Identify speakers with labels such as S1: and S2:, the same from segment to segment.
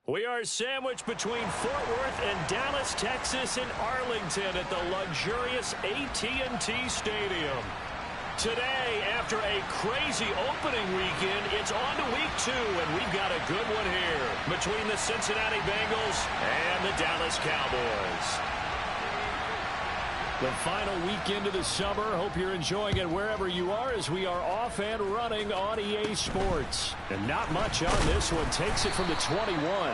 S1: We are sandwiched between Fort Worth and Dallas, Texas, and Arlington at the luxurious AT&T Stadium. Today, after a crazy opening weekend, it's on to week 2, and we've got a good one here between the Cincinnati Bengals and the Dallas Cowboys. The final weekend of the summer. Hope you're enjoying it wherever you are as we are off and running on EA Sports. And not much on this one. Takes it from the 21.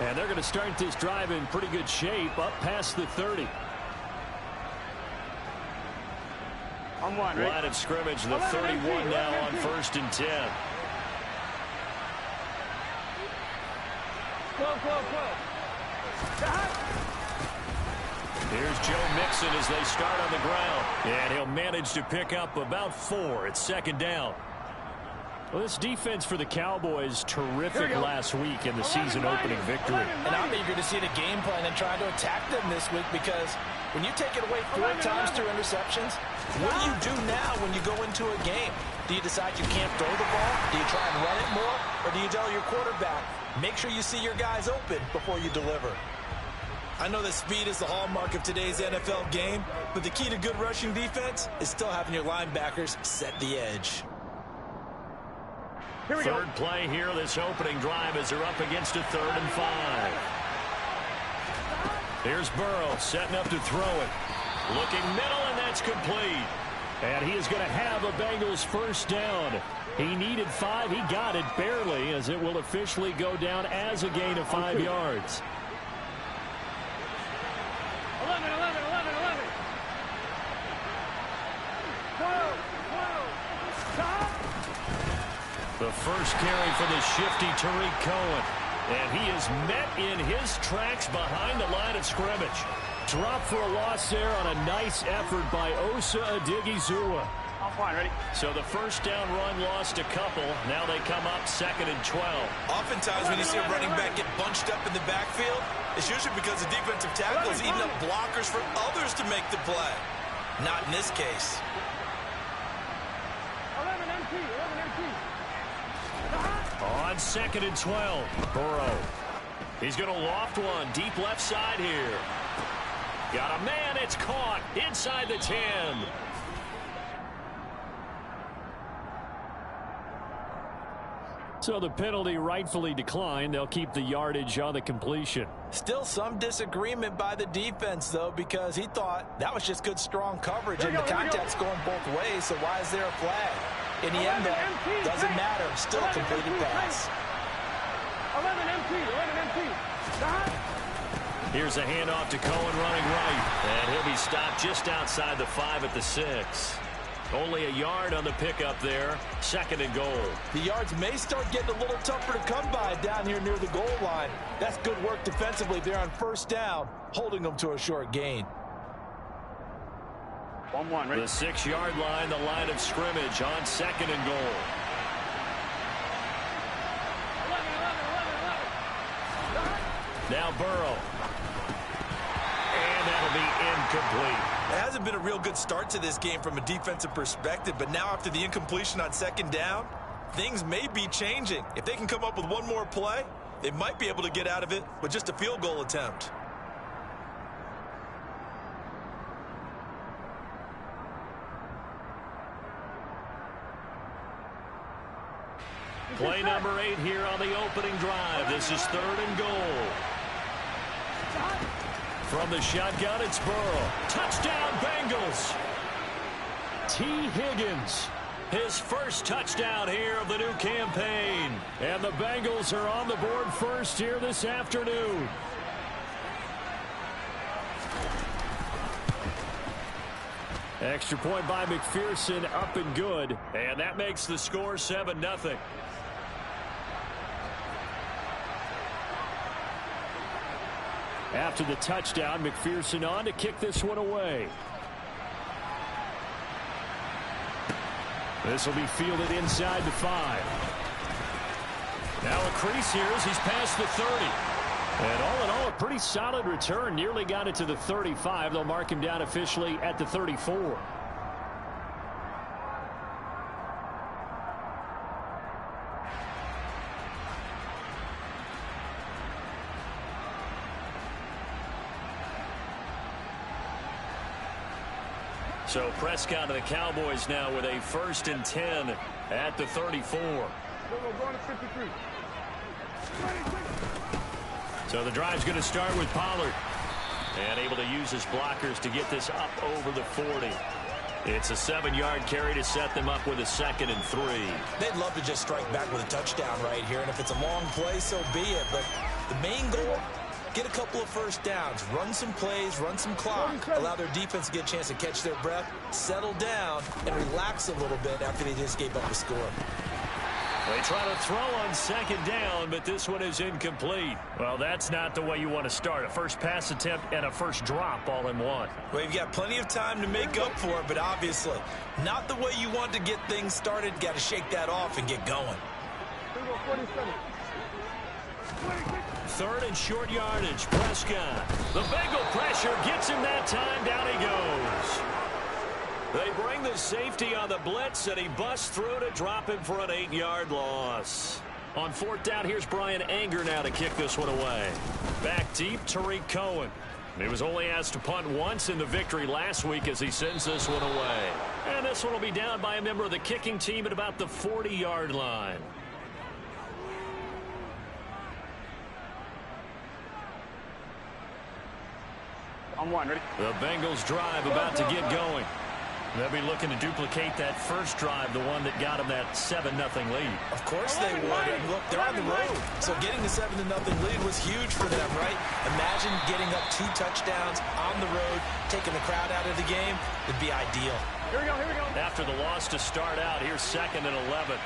S1: And they're going to start this drive in pretty good shape up past the 30.
S2: On one, right?
S1: Line of scrimmage, the 31 now on 1st and 10. Here's Joe Mixon as they start on the ground. And he'll manage to pick up about 4 at 2nd down. Well, this defense for the Cowboys, terrific last week in the season opening victory.
S3: And I'm eager to see the game plan and try to attack them this week, because when you take it away 4 times through interceptions, what do you do now when you go into a game? Do you decide you can't throw the ball? Do you try and run it more? Or do you tell your quarterback, make sure you see your guys open before you deliver? I know that speed is the hallmark of today's NFL game, but the key to good rushing defense is still having your linebackers set the edge.
S1: Third play here, this opening drive as they're up against a 3rd and 5. Here's Burrow setting up to throw it. Looking middle, and that's complete. And he is going to have a Bengals first down. He needed 5. He got it barely, as it will officially go down as a gain of 5 yards.
S2: 11. 12.
S1: The first carry for the shifty Tariq Cohen. And he is met in his tracks behind the line of scrimmage. Drop for a loss there on a nice effort by Osa Odighizuwa.
S2: On one, ready?
S1: So the first down run lost a couple. Now they come up 2nd and 12.
S3: Oftentimes when you see a running back get bunched up in the backfield, it's usually because the defensive tackle is eating up blockers for others to make the play. Not in this case.
S2: 11 MT.
S1: On 2nd and 12, Burrow. He's going to loft one deep left side here. Got a man, it's caught inside the 10. So the penalty rightfully declined. They'll keep the yardage on the completion.
S3: Still some disagreement by the defense, though, because he thought that was just good, strong coverage, and the contact's going both ways, so why is there a flag? In the end, though, doesn't matter. Still a completed pass.
S2: 11 MT.
S1: Here's a handoff to Cohen running right. And he'll be stopped just outside the 5 at the 6. Only a yard on the pickup there. 2nd and goal.
S3: The yards may start getting a little tougher to come by down here near the goal line. That's good work defensively there on 1st down, holding them to a short gain.
S2: 1-1, ready?
S1: The 6-yard line, the line of scrimmage on 2nd and goal.
S2: 11.
S1: Now Burrow. And that'll be incomplete.
S3: It hasn't been a real good start to this game from a defensive perspective, but now after the incompletion on 2nd down, things may be changing. If they can come up with one more play, they might be able to get out of it with just a field goal attempt.
S1: Play number 8 here on the opening drive. This is 3rd and goal. From the shotgun, it's Burrow. Touchdown, Bengals. T. Higgins, his first touchdown here of the new campaign. And the Bengals are on the board first here this afternoon. Extra point by McPherson, up and good. And that makes the score 7-0. After the touchdown, McPherson on to kick this one away. This will be fielded inside the 5. Now a crease here as he's past the 30. And all in all, a pretty solid return. Nearly got it to the 35. They'll mark him down officially at the 34. So Prescott and the Cowboys now with a 1st and 10 at the 34.
S2: Going to 53.
S1: So the drive's going to start with Pollard. And able to use his blockers to get this up over the 40. It's a 7-yard carry to set them up with a 2nd and 3.
S3: They'd love to just strike back with a touchdown right here. And if it's a long play, so be it. But the main goal, get a couple of first downs. Run some plays, run some clock. Allow their defense to get a chance to catch their breath, settle down, and relax a little bit after they just gave up a score.
S1: They try to throw on 2nd down, but this one is incomplete. Well, that's not the way you want to start. A first pass attempt and a first drop all in one.
S3: Well, you've got plenty of time to make up for it, but obviously not the way you want to get things started. Got to shake that off and get going.
S1: 3rd and short yardage. Prescott. The Bengal pressure gets him that time. Down he goes. They bring the safety on the blitz, and he busts through to drop him for an 8-yard loss. On 4th down, here's Brian Anger now to kick this one away. Back deep, Tariq Cohen. He was only asked to punt once in the victory last week as he sends this one away. And this one will be down by a member of the kicking team at about the 40-yard line.
S2: On 1, ready?
S1: The Bengals drive about to get going. They'll be looking to duplicate that first drive, the one that got them that 7-0 lead.
S3: Of course they would. And look, they're on the road. So getting the 7-0 lead was huge for them, right? Imagine getting up 2 touchdowns on the road, taking the crowd out of the game. It'd be ideal.
S2: Here we go, here we go.
S1: After the loss to start out, here's 2nd and 11.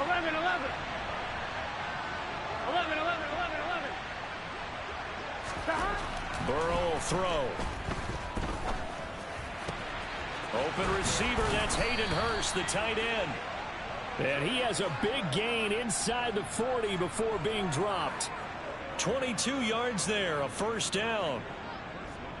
S2: 11. 11.
S1: Burrow will throw. Open receiver, that's Hayden Hurst, the tight end. And he has a big gain inside the 40 before being dropped. 22 yards there, a 1st down.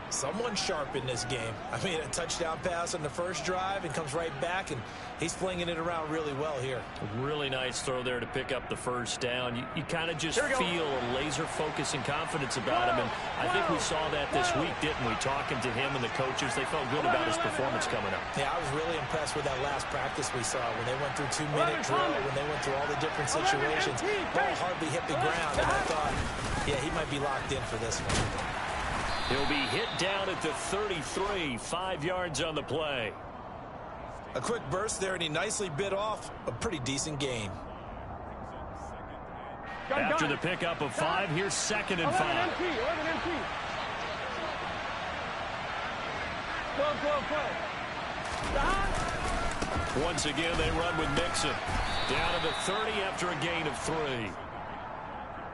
S3: Someone sharp in this game. I mean, a touchdown pass on the first drive and comes right back, and he's flinging it around really well here.
S1: A really nice throw there to pick up the 1st down. You kind of just feel a laser focus and confidence about him, and I think we saw that this week, didn't we? Talking to him and the coaches, they felt good about his performance coming up.
S3: Yeah, I was really impressed with that last practice we saw when they went through 2-minute drill, when they went through all the different situations. Ball hardly hit the ground, and I thought, yeah, he might be locked in for this one.
S1: He'll be hit down at the 33, 5 yards on the play.
S3: A quick burst there, and he nicely bit off a pretty decent gain.
S1: After the pickup of 5, here's 2nd and 5.
S2: 11 MT. 12.
S1: Once again, they run with Mixon. Down to the 30 after a gain of 3.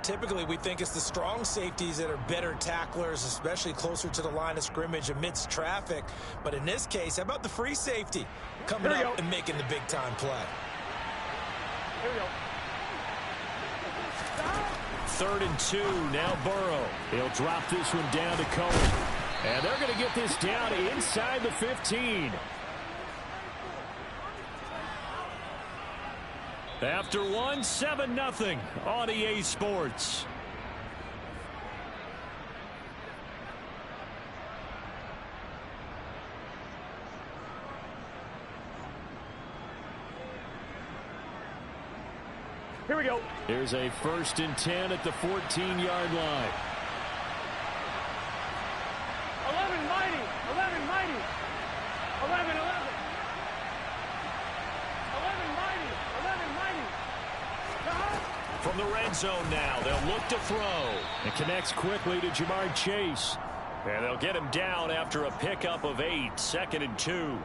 S3: Typically, we think it's the strong safeties that are better tacklers, especially closer to the line of scrimmage amidst traffic. But in this case, how about the free safety coming up and making the big-time play?
S2: Here we go.
S1: 3rd and 2, now Burrow. He'll drop this one down to Cohen. And they're going to get this down inside the 15. After 1, 7-0 on EA Sports.
S2: Here we go.
S1: Here's a 1st and 10 at the 14-yard line.
S2: 11 mighty. 11 mighty. 11. 11 mighty. 11 mighty.
S1: From the red zone now, they'll look to throw. It connects quickly to Jamar Chase. And they'll get him down after a pickup of 8, 2nd and 2.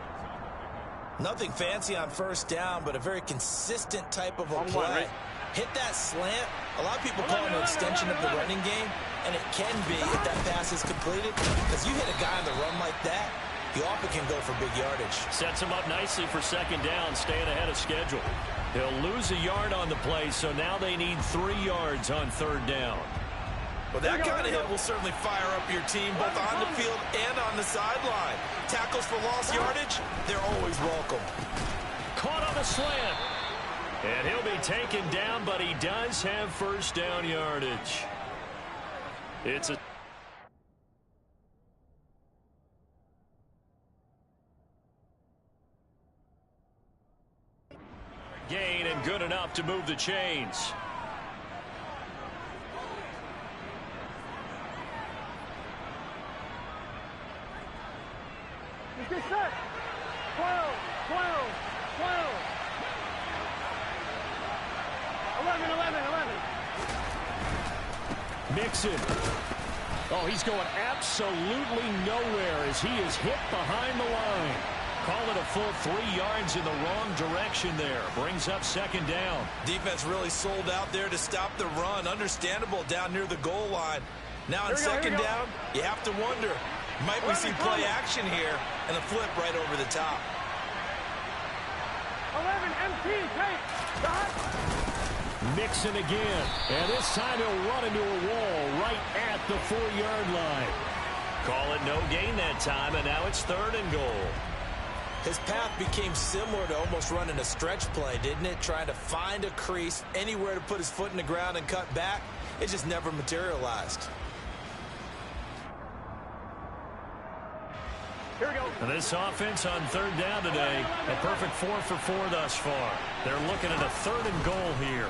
S3: Nothing fancy on 1st down, but a very consistent type of a play. Hit that slant. A lot of people call it an extension of the running game, and it can be if that pass is completed. Because you hit a guy on the run like that, he often can go for big yardage.
S1: Sets him up nicely for 2nd down, staying ahead of schedule. He'll lose a yard on the play, so now they need 3 yards on 3rd down.
S3: Well, that kind of hit will certainly fire up your team, both on the field and on the sideline. Tackles for lost yardage, they're always welcome.
S1: Caught on the slant. And he'll be taken down, but he does have first down yardage. It's a gain and good enough to move the chains.
S2: Get set. 12, 12, 12. 11, 11, 11.
S1: Mixon. Oh, he's going absolutely nowhere as he is hit behind the line. Call it a full 3 yards in the wrong direction there. Brings up second down.
S3: Defense really sold out there to stop the run. Understandable down near the goal line. Now on second down, you have to wonder, might we see play action here and a flip right over the top?
S2: 11, MT, take. Dot.
S1: Mixon again. And this time he'll run into a wall right at the 4-yard line. Call it no gain that time, and now it's 3rd and goal.
S3: His path became similar to almost running a stretch play, didn't it? Trying to find a crease, anywhere to put his foot in the ground and cut back. It just never materialized.
S2: Here we go.
S1: This offense on 3rd down today, a perfect 4 for 4 thus far. They're looking at a 3rd and goal here.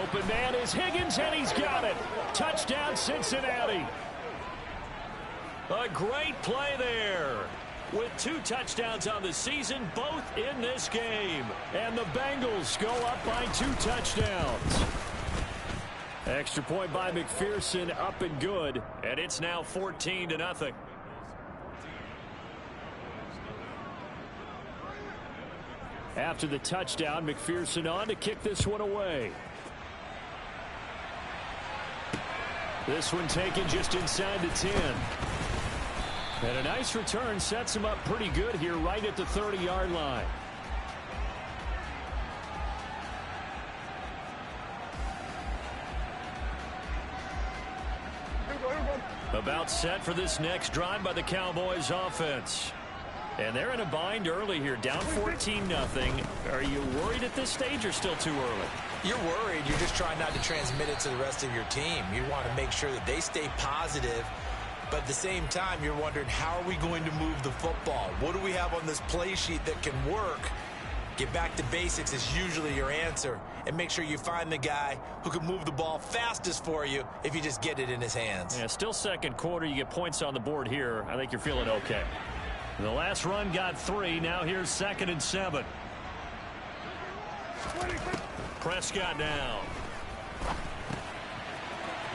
S1: Open man is Higgins, and he's got it. Touchdown, Cincinnati. A great play there. With 2 touchdowns on the season, both in this game. And the Bengals go up by 2 touchdowns. Extra point by McPherson, up and good. And it's now 14-0. After the touchdown, McPherson on to kick this one away. This one taken just inside the 10. And a nice return sets him up pretty good here right at the 30-yard line. About set for this next drive by the Cowboys offense. And they're in a bind early here, down 14-0. Are you worried at this stage or still too early?
S3: You're worried. You're just trying not to transmit it to the rest of your team. You want to make sure that they stay positive. But at the same time, you're wondering, how are we going to move the football? What do we have on this play sheet that can work? Get back to basics is usually your answer. And make sure you find the guy who can move the ball fastest for you if you just get it in his hands.
S1: Yeah, still second quarter. You get points on the board here. I think you're feeling okay. The last run got 3. Now here's 2nd and 7. Prescott down.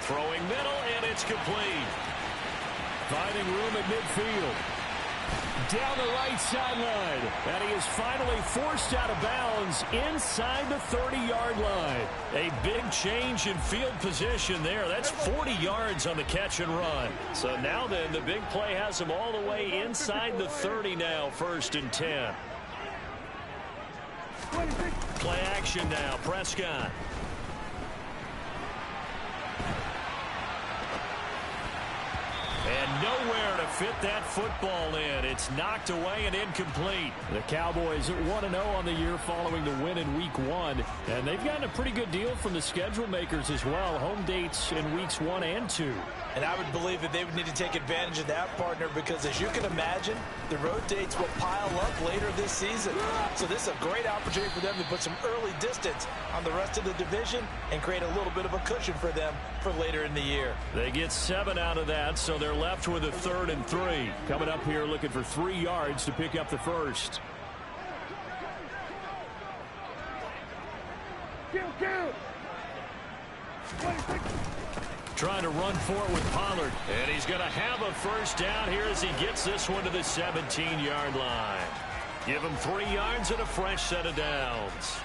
S1: Throwing middle, and it's complete. Finding room at midfield. Down the right sideline. And he is finally forced out of bounds inside the 30-yard line. A big change in field position there. That's 40 yards on the catch and run. So now then, the big play has him all the way inside the 30 now, 1st and 10. Play action now, Prescott. And nowhere to fit that football in. It's knocked away and incomplete. The Cowboys 1-0 on the year following the win in Week 1. And they've gotten a pretty good deal from the schedule makers as well. Home dates in Weeks 1 and 2.
S3: And I would believe that they would need to take advantage of that, partner, because as you can imagine, the road dates will pile up later this season. So this is a great opportunity for them to put some early distance on the rest of the division and create a little bit of a cushion for them for later in the year.
S1: They get 7 out of that, so they're left with a 3rd and 3. Coming up here looking for 3 yards to pick up the first. Trying to run for it with Pollard. And he's going to have a first down here as he gets this one to the 17-yard line. Give him 3 yards and a fresh set of downs.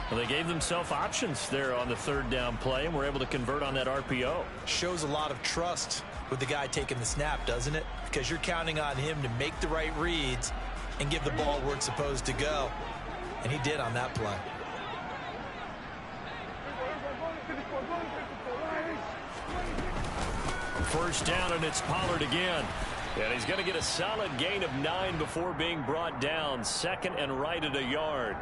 S1: Well, they gave themselves options there on the 3rd down play and were able to convert on that RPO.
S3: Shows a lot of trust with the guy taking the snap, doesn't it? Because you're counting on him to make the right reads and give the ball where it's supposed to go. And he did on that play.
S1: First down, and it's Pollard again. And he's going to get a solid gain of 9 before being brought down. 2nd and right at a yard.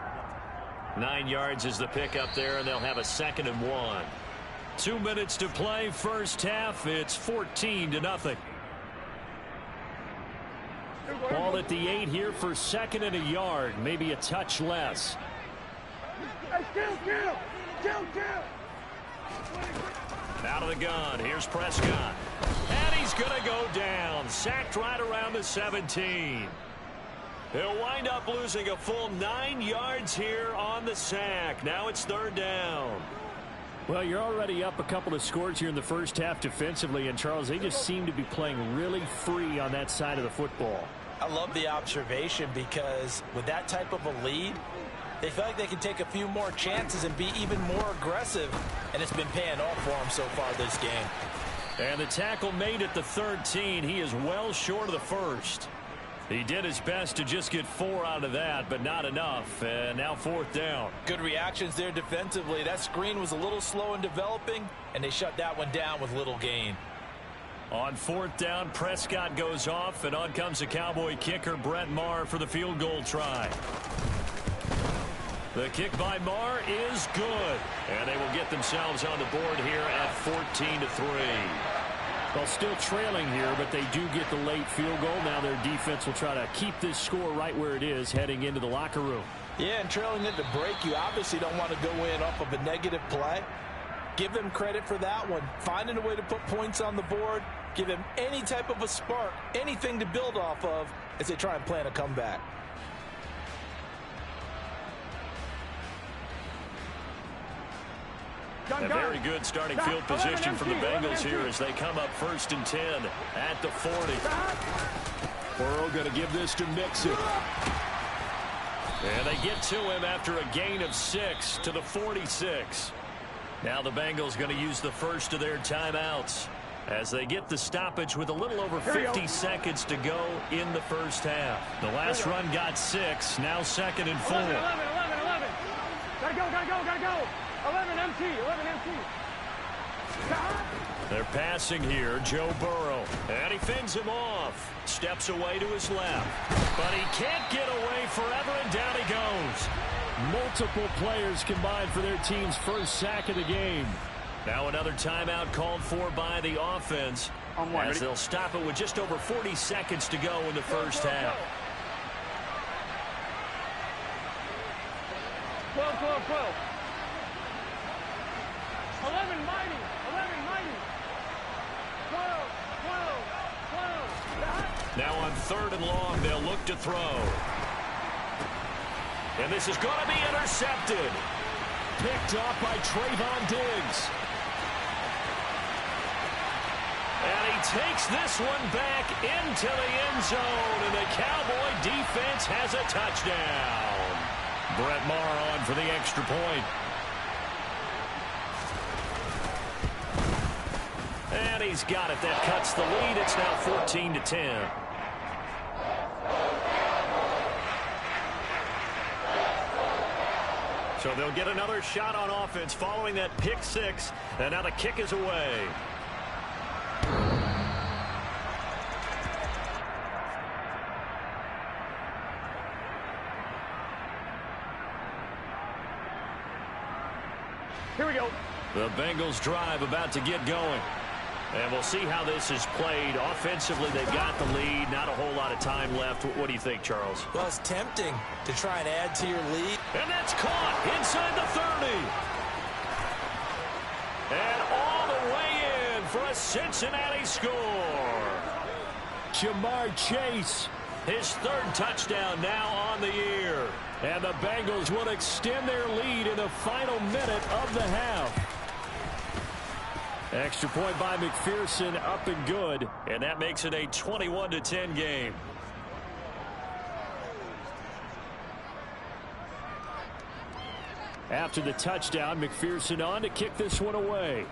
S1: 9 yards is the pickup there, and they'll have a 2nd and 1. 2 minutes to play, first half. It's 14-0. Ball at the 8 here for 2nd and a yard, maybe a touch less.
S2: Hey, kill!
S1: Out of the gun, here's Prescott. And he's going to go down, sacked right around the 17. He'll wind up losing a full 9 yards here on the sack. Now it's 3rd down. Well, you're already up a couple of scores here in the first half defensively, and Charles, they just seem to be playing really free on that side of the football.
S3: I love the observation because with that type of a lead, they feel like they can take a few more chances and be even more aggressive, and it's been paying off for them so far this game.
S1: And the tackle made at the 13. He is well short of the first. He did his best to just get 4 out of that, but not enough. And now 4th down.
S3: Good reactions there defensively. That screen was a little slow in developing, and they shut that one down with little gain.
S1: On 4th down, Prescott goes off, and on comes the Cowboy kicker, Brett Maher, for the field goal try. The kick by Maher is good, and they will get themselves on the board here at 14-3. Well, still trailing here, but they do get the late field goal. Now their defense will try to keep this score right where it is heading into the locker room.
S3: Yeah, and trailing at the break, you obviously don't want to go in off of a negative play. Give them credit for that one. Finding a way to put points on the board, give them any type of a spark, anything to build off of as they try and plan a comeback.
S1: A very good starting field position from the Bengals here as they come up 1st and 10 at the 40. Burrow going to give this to Mixon. And they get to him after a gain of 6 to the 46. Now the Bengals going to use the first of their timeouts as they get the stoppage with a little over 50 seconds to go in the first half. The last run got 6, now 2nd and 4.
S2: 11. Gotta go. 11 MT.
S1: They're passing here, Joe Burrow. And he fends him off. Steps away to his left. But he can't get away forever, and down he goes. Multiple players combined for their team's first sack of the game. Now another timeout called for by the offense as they'll stop it with just over 40 seconds to go in the first half.
S2: 12. 11 mighty. 12.
S1: Now on 3rd and long, they'll look to throw. And this is going to be intercepted. Picked off by Trayvon Diggs. And he takes this one back into the end zone, and the Cowboy defense has a touchdown. Brett Maher on for the extra point. And he's got it. That cuts the lead. It's now 14-10. So they'll get another shot on offense following that pick 6. And now the kick is away.
S2: Here we go.
S1: The Bengals drive about to get going. And we'll see how this is played. Offensively, they've got the lead. Not a whole lot of time left. What do you think, Charles?
S3: Well, it's tempting to try and add to your lead.
S1: And that's caught inside the 30. And all the way in for a Cincinnati score. Jamar Chase, his 3rd touchdown now on the year. And the Bengals will extend their lead in the final minute of the half. Extra point by McPherson, up and good. And that makes it a 21-10 game. After the touchdown, McPherson on to kick this one away.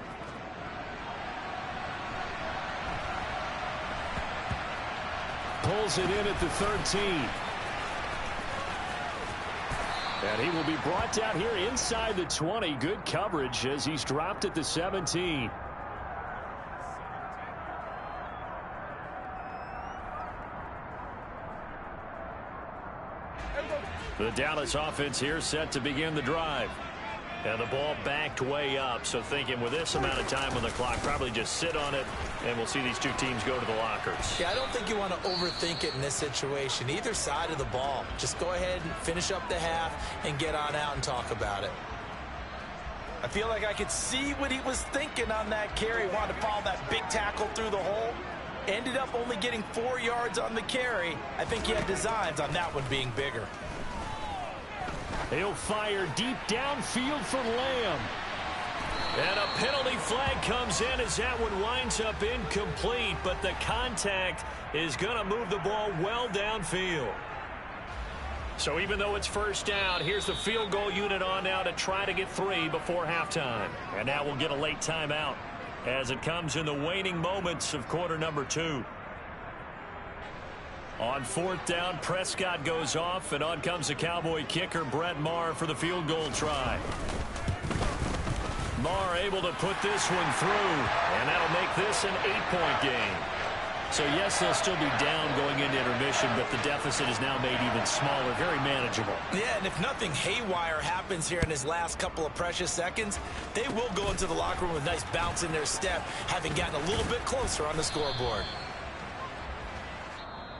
S1: Pulls it in at the 13. And he will be brought down here inside the 20. Good coverage as he's dropped at the 17. The Dallas offense here set to begin the drive. And the ball backed way up, so thinking with this amount of time on the clock, probably just sit on it, and we'll see these two teams go to the lockers.
S3: Yeah, I don't think you want to overthink it in this situation. Either side of the ball. Just go ahead and finish up the half and get on out and talk about it. I feel like I could see what he was thinking on that carry. Wanted to follow that big tackle through the hole. Ended up only getting 4 yards on the carry. I think he had designs on that one being bigger.
S1: He'll fire deep downfield for Lamb. And a penalty flag comes in as that one winds up incomplete, but the contact is going to move the ball well downfield. So even though it's first down, here's the field goal unit on now to try to get 3 before halftime. And now we'll get a late timeout as it comes in the waning moments of quarter number 2. On 4th down, Prescott goes off, and on comes the Cowboy kicker, Brett Maher, for the field goal try. Maher able to put this one through, and that'll make this an 8-point game. So, yes, they'll still be down going into intermission, but the deficit is now made even smaller, very manageable.
S3: Yeah, and if nothing haywire happens here in his last couple of precious seconds, they will go into the locker room with a nice bounce in their step, having gotten a little bit closer on the scoreboard.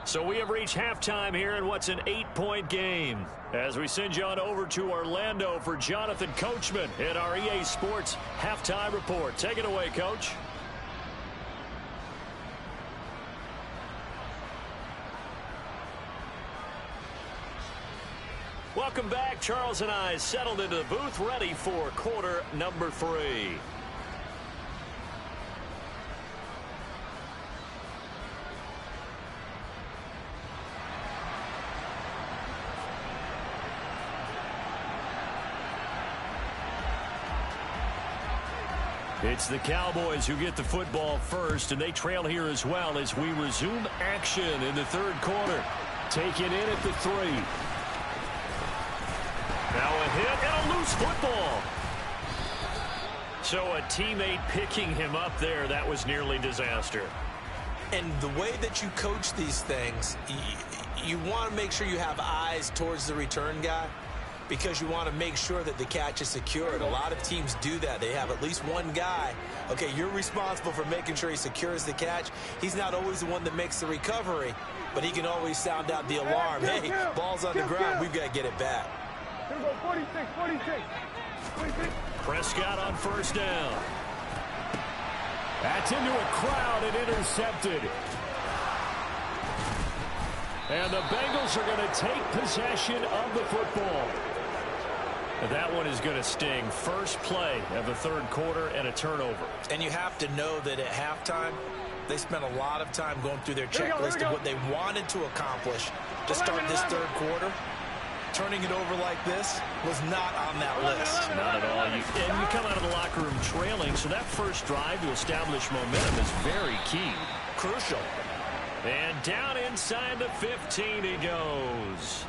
S1: So we have reached halftime here in what's an 8-point game. As we send you on over to Orlando for Jonathan Coachman in our EA Sports Halftime Report. Take it away, Coach. Welcome back. Charles and I settled into the booth, ready for quarter number 3. It's the Cowboys who get the football first, and they trail here as well as we resume action in the 3rd quarter. Taken in at the 3. Now a hit and a loose football. So a teammate picking him up there, that was nearly disaster.
S3: And the way that you coach these things, you want to make sure you have eyes towards the return guy, because you want to make sure that the catch is secured. A lot of teams do that. They have at least one guy. Okay, you're responsible for making sure he secures the catch. He's not always the one that makes the recovery, but he can always sound out the alarm. Hey, ball's on the ground. We've got to get it back.
S2: 46.
S1: Prescott on 1st down. That's into a crowd and intercepted. And the Bengals are going to take possession of the football. That one is going to sting. First play of the 3rd quarter and a turnover.
S3: And you have to know that at halftime, they spent a lot of time going through their checklist of what they wanted to accomplish to start this 3rd quarter. Turning it over like this was not on that list.
S1: Not at all. And you come out of the locker room trailing, so that first drive to establish momentum is very key.
S3: Crucial.
S1: And down inside the 15 he goes.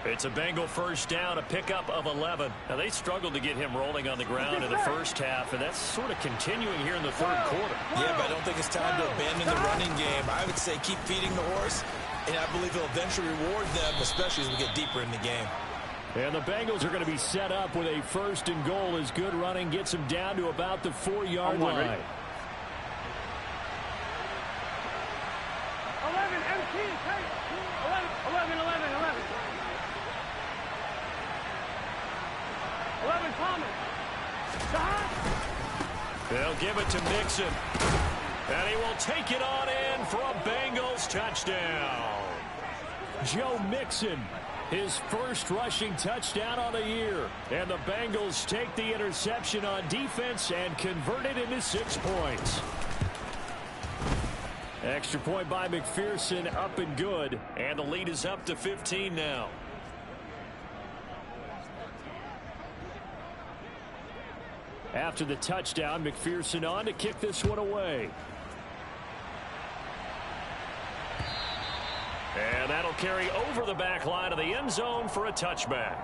S1: It's a Bengal first down, a pickup of 11. Now, they struggled to get him rolling on the ground in the first half, and that's sort of continuing here in the 3rd quarter.
S3: Yeah, but I don't think it's time to abandon the running game. I would say keep feeding the horse, and I believe he'll eventually reward them, especially as we get deeper in the game.
S1: And the Bengals are going to be set up with a 1st and goal as good running gets them down to about the 4-yard line.
S2: 11, MT, 11. 11, Thomas.
S1: They'll give it to Mixon. And he will take it on in for a Bengals touchdown. Joe Mixon, his first rushing touchdown on the year. And the Bengals take the interception on defense and convert it into 6 points. Extra point by McPherson, up and good. And the lead is up to 15 now. After the touchdown, McPherson on to kick this one away. And that'll carry over the back line of the end zone for a touchback.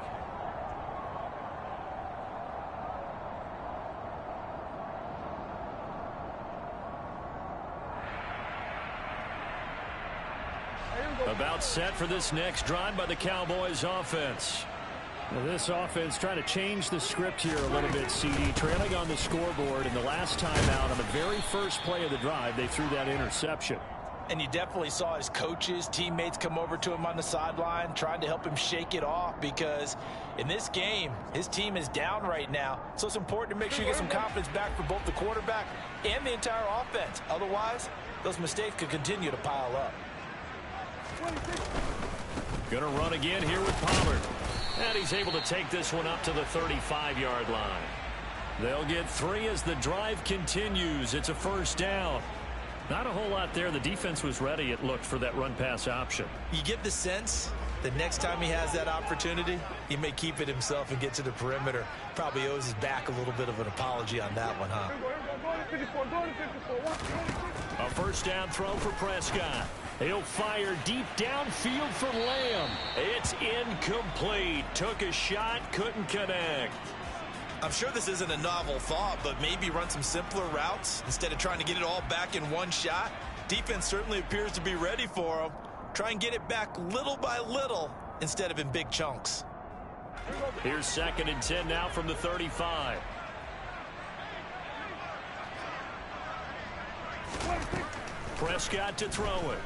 S1: About set for this next drive by the Cowboys offense.
S4: Well, this offense trying to change the script here a little bit, CD. Trailing on the scoreboard, and the last time out on the very first play of the drive, they threw that interception.
S3: And you definitely saw his coaches, teammates come over to him on the sideline, trying to help him shake it off, because in this game, his team is down right now. So it's important to make sure you get some confidence back for both the quarterback and the entire offense. Otherwise, those mistakes could continue to pile up.
S1: Going to run again here with Pollard. And he's able to take this one up to the 35-yard line. They'll get 3 as the drive continues. It's a first down. Not a whole lot there. The defense was ready, it looked, for that run-pass option.
S3: You get the sense that next time he has that opportunity, he may keep it himself and get to the perimeter. Probably owes his back a little bit of an apology on that one, huh?
S1: A first down throw for Prescott. He'll fire deep downfield for Lamb. It's incomplete. Took a shot, couldn't connect.
S3: I'm sure this isn't a novel thought, but maybe run some simpler routes instead of trying to get it all back in one shot. Defense certainly appears to be ready for him. Try and get it back little by little instead of in big chunks.
S1: Here's 2nd and 10 now from the 35. Prescott to throw it.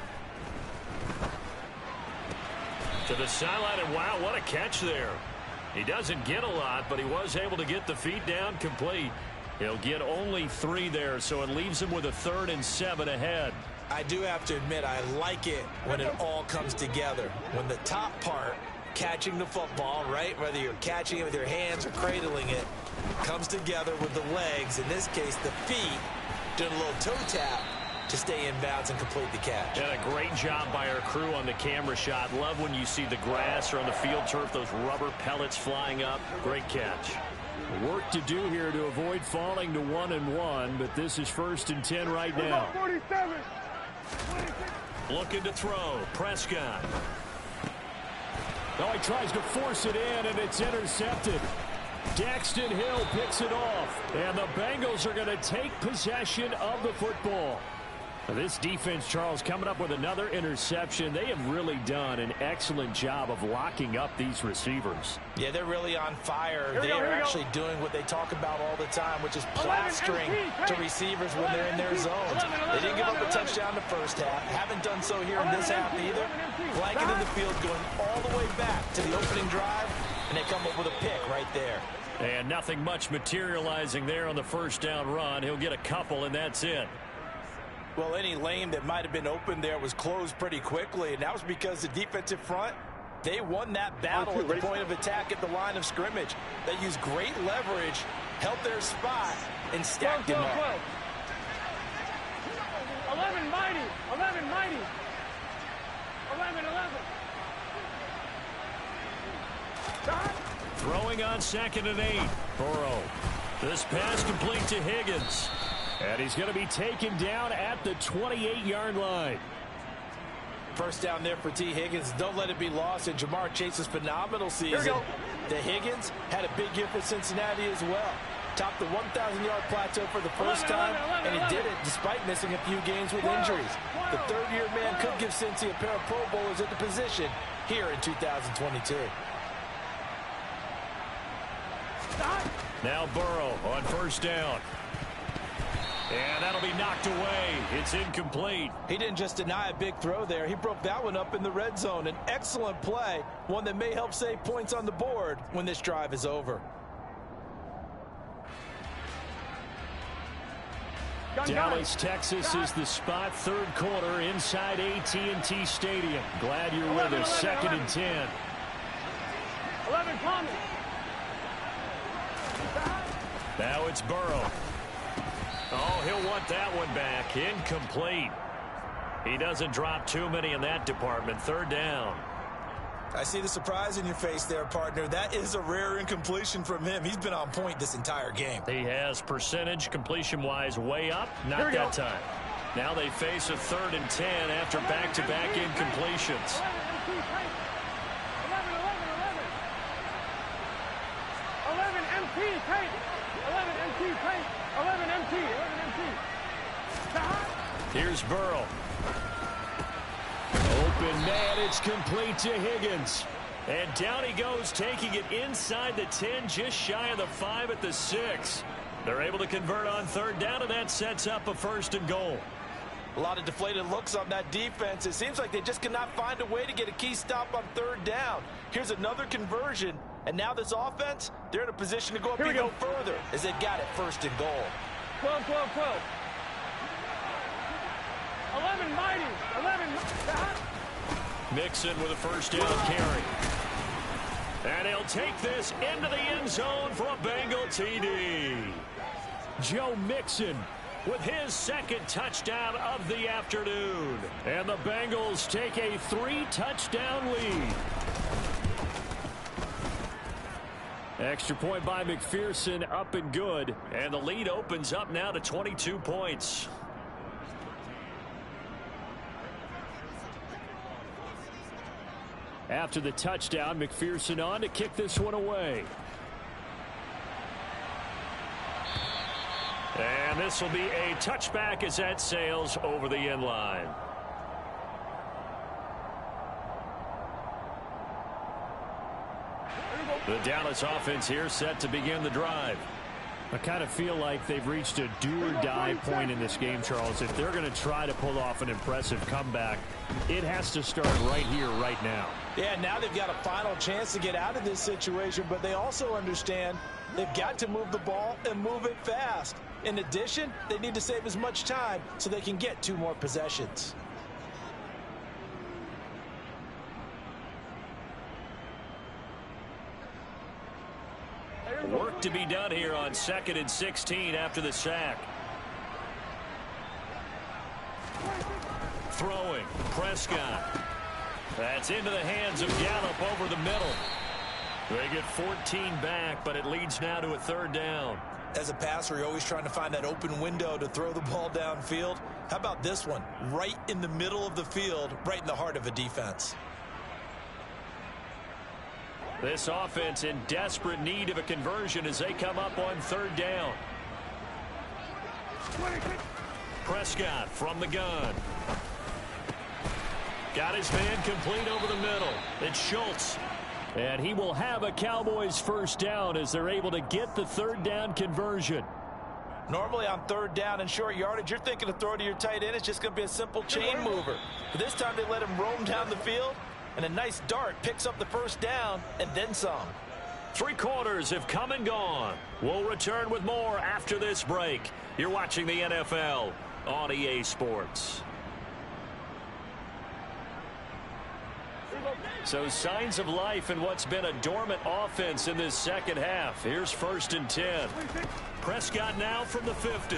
S1: To the sideline, and wow, what a catch there. He doesn't get a lot, but he was able to get the feet down complete. He'll get only 3 there, so it leaves him with a 3rd and 7 ahead.
S3: I do have to admit, I like it when it all comes together. When the top part, catching the football, right, whether you're catching it with your hands or cradling it, comes together with the legs, in this case the feet, doing a little toe tap to stay in bounds and complete the catch.
S1: And a great job by our crew on the camera shot. Love when you see the grass or on the field turf, those rubber pellets flying up. Great catch.
S4: Work to do here to avoid falling to 1-1, but this is 1st and 10 right now.
S2: 47.
S1: Looking to throw. Prescott.
S4: Oh, he tries to force it in, and it's intercepted. Daxton Hill picks it off, and the Bengals are going to take possession of the football. This defense, Charles, coming up with another interception. They have really done an excellent job of locking up these receivers.
S3: Yeah, they're really on fire. They are actually doing what they talk about all the time, which is plastering to receivers when they're in their zones. They didn't give up a touchdown the first half. Haven't done so here in this half either. Blanket in the field going all the way back to the opening drive, and they come up with a pick right there.
S1: And nothing much materializing there on the first down run. He'll get a couple, and that's it.
S3: Well, any lane that might have been open there was closed pretty quickly, and that was because the defensive front, they won that battle at the point of attack at the line of scrimmage. They used great leverage, held their spot, and stacked him up.
S2: 11 mighty. 11 mighty. 11.
S1: Throwing on 2nd and 8. Burrow. This pass complete to Higgins. And he's going to be taken down at the 28-yard line.
S3: First down there for T. Higgins. Don't let it be lost in Jamar Chase's phenomenal season. The Higgins had a big year for Cincinnati as well. Topped the 1,000-yard plateau for the first time, and he did it despite missing a few games with injuries. The third-year man could give Cincy a pair of Pro Bowlers at the position here in 2022.
S1: Now Burrow on first down. And that'll be knocked away. It's incomplete.
S3: He didn't just deny a big throw there. He broke that one up in the red zone. An excellent play, one that may help save points on the board when this drive is over.
S1: Dallas, Texas is the spot. 3rd quarter inside AT&T Stadium. Glad you're with us. 2nd and 10.
S2: 11 coming.
S1: Now it's Burrow. Oh, he'll want that one back. Incomplete. He doesn't drop too many in that department. 3rd down.
S3: I see the surprise in your face there, partner. That is a rare incompletion from him. He's been on point this entire game.
S1: He has percentage completion-wise way up. Not that time. Now they face a 3rd and 10 after back-to-back incompletions.
S2: 11 MT paint. 11 MT paint. 11 MT. 11 MT.
S1: Here's Burrow.
S4: open man. It's complete to Higgins. And down he goes, taking it inside the 10, just shy of the 5 at the 6. They're able to convert on third down, and that sets up a 1st and goal.
S3: A lot of deflated looks on that defense. It seems like they just cannot find a way to get a key stop on third down. Here's another conversion, and now this offense, they're in a position to go up even further as they've got it 1st and goal.
S2: 12, 12, 12. 11 mighty. 11.
S4: Mixon with a 1st down carry. And he'll take this into the end zone for a Bengal TD. Joe Mixon with his 2nd touchdown of the afternoon. And the Bengals take a 3-touchdown lead. Extra point by McPherson, up and good. And the lead opens up now to 22 points. After the touchdown, McPherson on to kick this one away. And this will be a touchback as that sails over the end line. The Dallas offense here set to begin the drive. I kind of feel like they've reached a do-or-die point in this game, Charles. If they're going to try to pull off an impressive comeback, it has to start right here, right now.
S3: Yeah, now they've got a final chance to get out of this situation, but they also understand they've got to move the ball and move it fast. In addition, they need to save as much time so they can get 2 more possessions.
S4: Work to be done here on 2nd and 16 after the sack. Throwing, Prescott. That's into the hands of Gallup over the middle. They get 14 back, but it leads now to a 3rd down.
S3: As a passer, you're always trying to find that open window to throw the ball downfield. How about this one? Right in the middle of the field, right in the heart of a defense.
S4: This offense in desperate need of a conversion as they come up on 3rd down. Prescott from the gun. Got his man complete over the middle. It's Schultz. And he will have a Cowboys 1st down as they're able to get the 3rd down conversion.
S3: Normally on 3rd down and short yardage, you're thinking to throw to your tight end. It's just going to be a simple chain mover. But this time they let him roam down the field. And a nice dart picks up the 1st down and then some.
S4: 3 quarters have come and gone. We'll return with more after this break. You're watching the NFL on EA Sports. So signs of life in what's been a dormant offense in this 2nd half. Here's 1st and 10. Prescott now from the 50.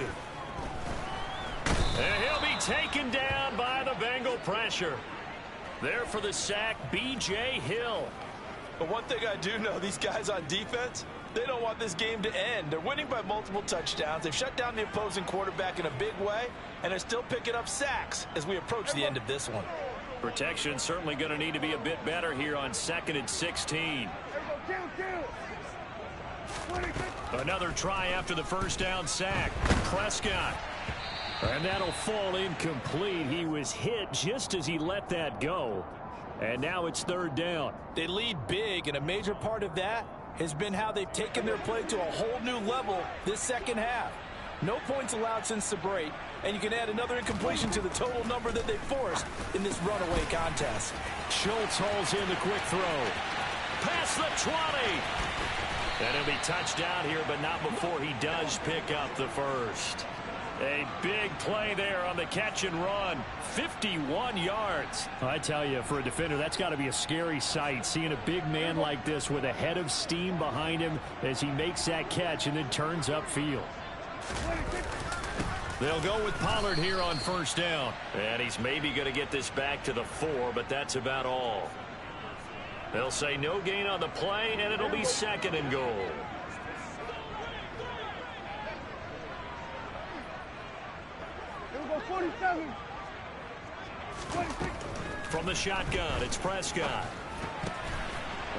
S4: And he'll be taken down by the Bengal pressure. There for the sack, B.J. Hill.
S3: But one thing I do know, these guys on defense, they don't want this game to end. They're winning by multiple touchdowns. They've shut down the opposing quarterback in a big way, and they're still picking up sacks as we approach the end of this one.
S4: Protection certainly going to need to be a bit better here on 2nd and 16. Another try after the 1st down sack. Prescott. And that'll fall incomplete. He was hit just as he let that go. And now it's 3rd down.
S3: They lead big, and a major part of that has been how they've taken their play to a whole new level this 2nd half. No points allowed since the break, and you can add another incompletion to the total number that they forced in this runaway contest.
S4: Schultz hauls in the quick throw. Past the 20. And he'll be touched out here, but not before he does pick up the 1st. A big play there on the catch and run. 51 yards. I tell you, for a defender, that's got to be a scary sight, seeing a big man like this with a head of steam behind him as he makes that catch and then turns upfield. They'll go with Pollard here on 1st down. And he's maybe going to get this back to the 4, but that's about all. They'll say no gain on the play, and it'll be 2nd and goal.
S2: Here we go, 47. 26.
S4: From the shotgun, it's Prescott.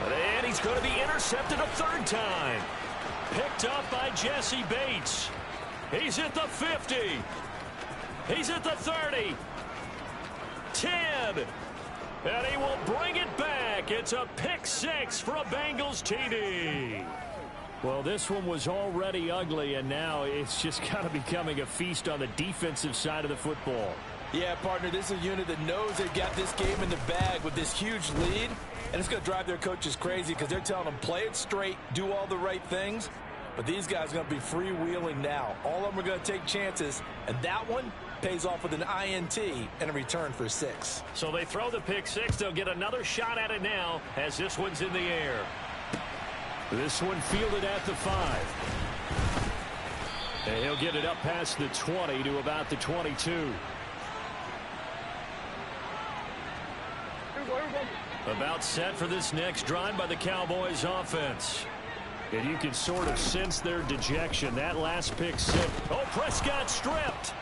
S4: And he's going to be intercepted a 3rd time. Picked up by Jesse Bates. He's at the 50. He's at the 30. 10.
S1: And he will bring it back. It's a pick six for a Bengals TD.
S4: Well, this one was already ugly, and now it's just kind of becoming a feast on the defensive side of the football.
S3: Yeah, partner, this is a unit that knows they've got this game in the bag with this huge lead, and it's going to drive their coaches crazy because they're telling them play it straight, do all the right things, but these guys are going to be freewheeling now. All of them are going to take chances, and that one pays off with an INT and a return for 6.
S1: So they throw the pick six. They'll get another shot at it now as this one's in the air.
S4: This one fielded at the 5. And he'll get it up past the 20 to about the 22. About set for this next drive by the Cowboys offense. And you can sort of sense their dejection. That last pick six. Oh, Prescott stripped.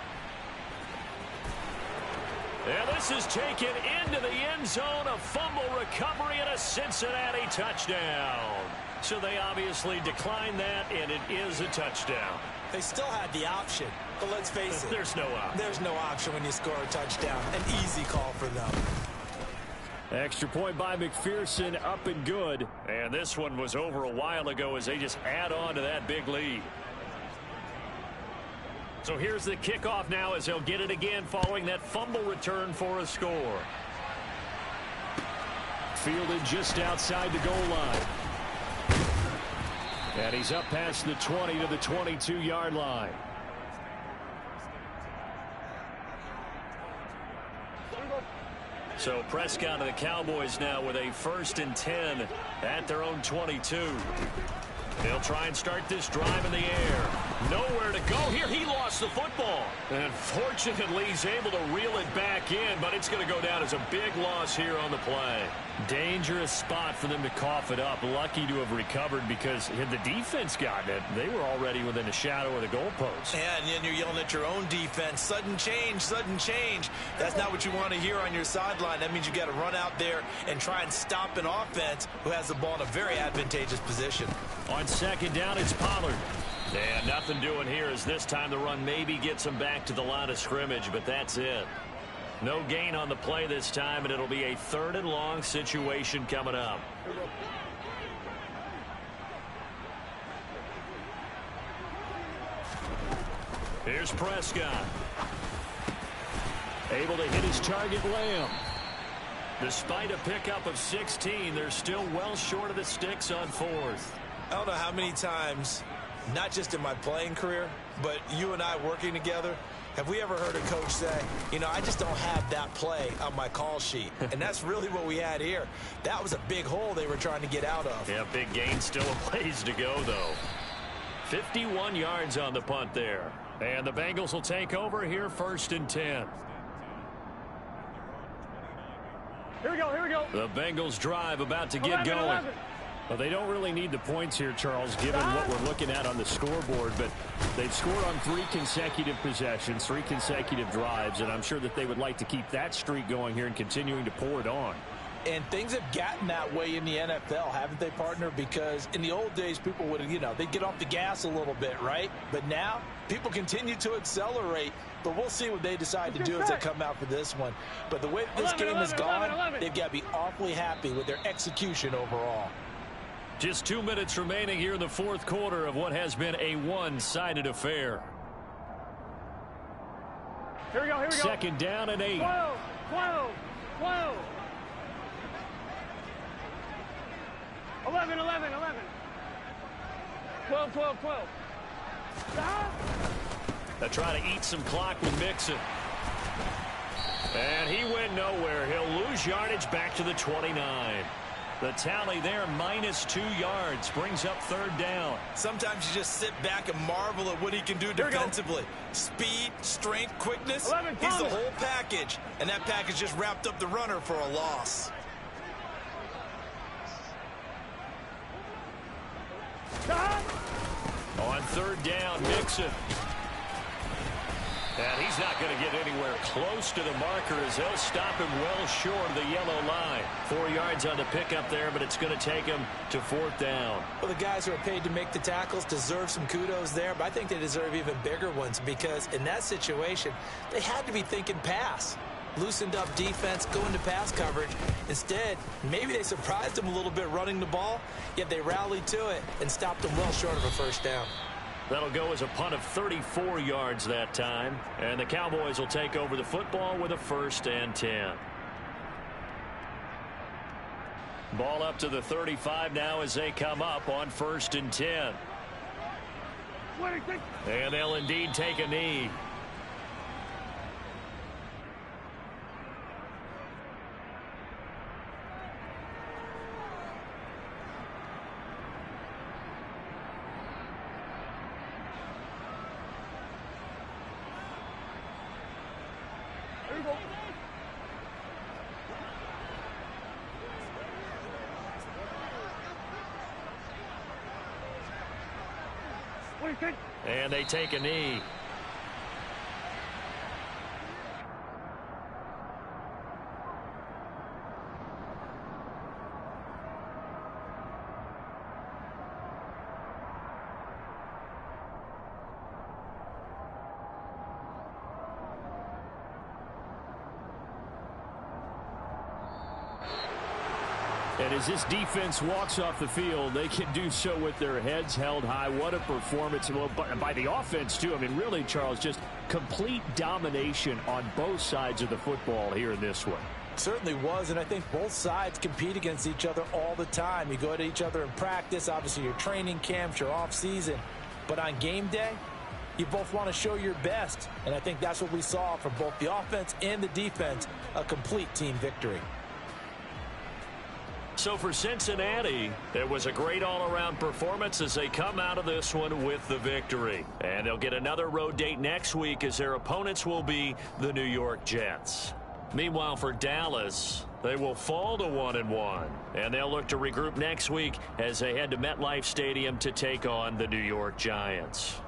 S4: And this is taken into the end zone. A fumble recovery and a Cincinnati touchdown. So they obviously declined that, and it is a touchdown.
S3: They still had the option, but let's face it.
S1: There's no option.
S3: There's no option when you score a touchdown. An easy call for them.
S4: Extra point by McPherson, up and good.
S1: And this one was over a while ago as they just add on to that big lead. So here's the kickoff now as they'll get it again following that fumble return for a score.
S4: Fielded just outside the goal line. And he's up past the 20 to the 22-yard line.
S1: So Prescott and the Cowboys now with a 1st and 10 at their own 22. They'll try and start this drive in the air. Nowhere to go here. He lost the football. And fortunately, he's able to reel it back in, but it's going to go down as a big loss here on the play.
S4: Dangerous spot for them to cough it up. Lucky to have recovered because had the defense gotten it, they were already within a shadow of the goalpost.
S3: And then you're yelling at your own defense. Sudden change, sudden change. That's not what you want to hear on your sideline. That means you've got to run out there and try and stop an offense who has the ball in a very advantageous position.
S1: On 2nd down, it's Pollard. And nothing doing here as this time the run maybe gets him back to the line of scrimmage, but that's it. No gain on the play this time, and it'll be a 3rd and long situation coming up. Here's Prescott.
S4: Able to hit his target, Lamb.
S1: Despite a pickup of 16, they're still well short of the sticks on 4th.
S3: I don't know how many times, not just in my playing career, but you and I working together, have we ever heard a coach say, you know, I just don't have that play on my call sheet. And that's really what we had here. That was a big hole they were trying to get out of.
S1: Yeah, big gain, still a ways to go, though. 51 yards on the punt there. And the Bengals will take over here 1st and 10.
S2: Here we go, here we go.
S1: The Bengals drive about to get going.
S2: 11.
S4: Well, they don't really need the points here, Charles, given what we're looking at on the scoreboard. But they've scored on 3 consecutive possessions, 3 consecutive drives, and I'm sure that they would like to keep that streak going here and continuing to pour it on.
S3: And things have gotten that way in the NFL, haven't they, partner? Because in the old days, people would, you know, they'd get off the gas a little bit, right? But now, people continue to accelerate. But we'll see what they decide to do as they come out for this one. But the way this game has gone, they've got to be awfully happy with their execution overall.
S1: Just 2 minutes remaining here in the 4th quarter of what has been a one-sided affair.
S2: Here we go, here we go.
S4: 2nd down and 8.
S2: 12, 12, 12. 11, 11, 11. 12, 12, 12. Stop.
S1: They'll try to eat some clock with Mixon. And he went nowhere. He'll lose yardage back to the 29. The tally there, -2 yards, brings up 3rd down.
S3: Sometimes you just sit back and marvel at what he can do defensively. Speed, strength, quickness.
S2: 11,
S3: he's the whole package. And that package just wrapped up the runner for a loss.
S2: Stop.
S1: On 3rd down, Mixon. And he's not going to get anywhere close to the marker as they'll stop him well short of the yellow line. 4 yards on the pickup there, but it's going to take him to 4th down.
S3: Well, the guys who are paid to make the tackles deserve some kudos there, but I think they deserve even bigger ones because in that situation, they had to be thinking pass. loosened up defense, going to pass coverage. Instead, maybe they surprised them a little bit running the ball, yet they rallied to it and stopped them well short of a first down.
S1: That'll go as a punt of 34 yards that time. And the Cowboys will take over the football with a 1st and 10. Ball up to the 35 now as they come up on 1st and 10. And they'll indeed take a knee. And they take a knee. And as this defense walks off the field, they can do so with their heads held high. What a performance. Well, by the offense, too. I mean, really, Charles, just complete domination on both sides of the football here in this one.
S3: Certainly was, and I think both sides compete against each other all the time. You go at each other in practice, obviously your training camps, your off-season. But on game day, you both want to show your best. And I think that's what we saw from both the offense and the defense, a complete team victory.
S1: So for Cincinnati, it was a great all-around performance as they come out of this one with the victory. And they'll get another road date next week as their opponents will be the New York Jets. Meanwhile, for Dallas, they will fall to 1-1. And they'll look to regroup next week as they head to MetLife Stadium to take on the New York Giants.